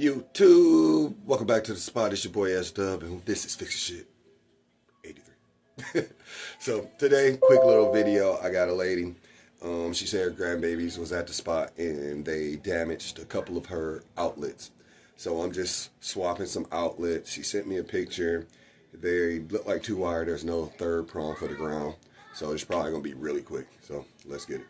YouTube, welcome back to the spot. It's your boy S-Dub, and this is Fixin Shit 83. So today, quick little video. I got a lady. She said her grandbabies was at the spot and they damaged a couple of her outlets. So I'm just swapping some outlets. She sent me a picture. They look like two wire. There's no third prong for the ground. So it's probably gonna be really quick. So let's get it.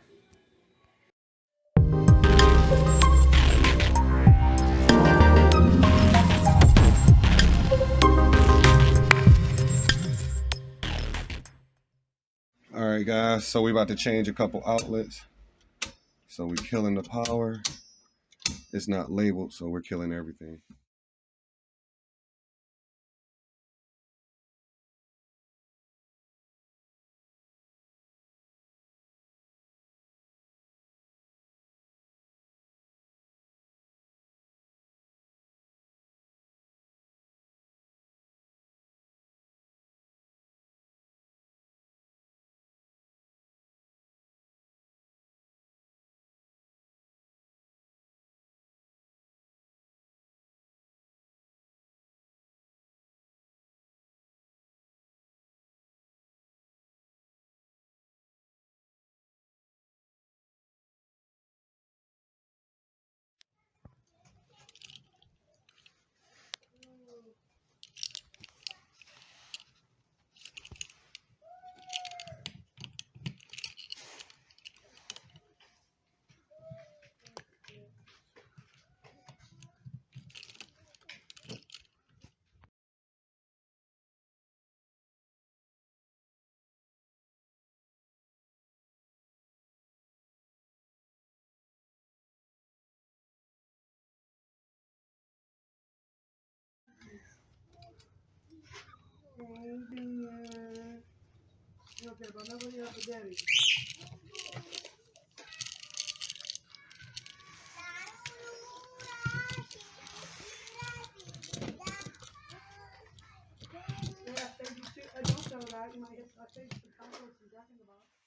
Alright guys, so we about to change a couple outlets. So we're killing the power. It's not labeled, so we're killing everything. I don't know that. You might have to take the compost and duck in the box.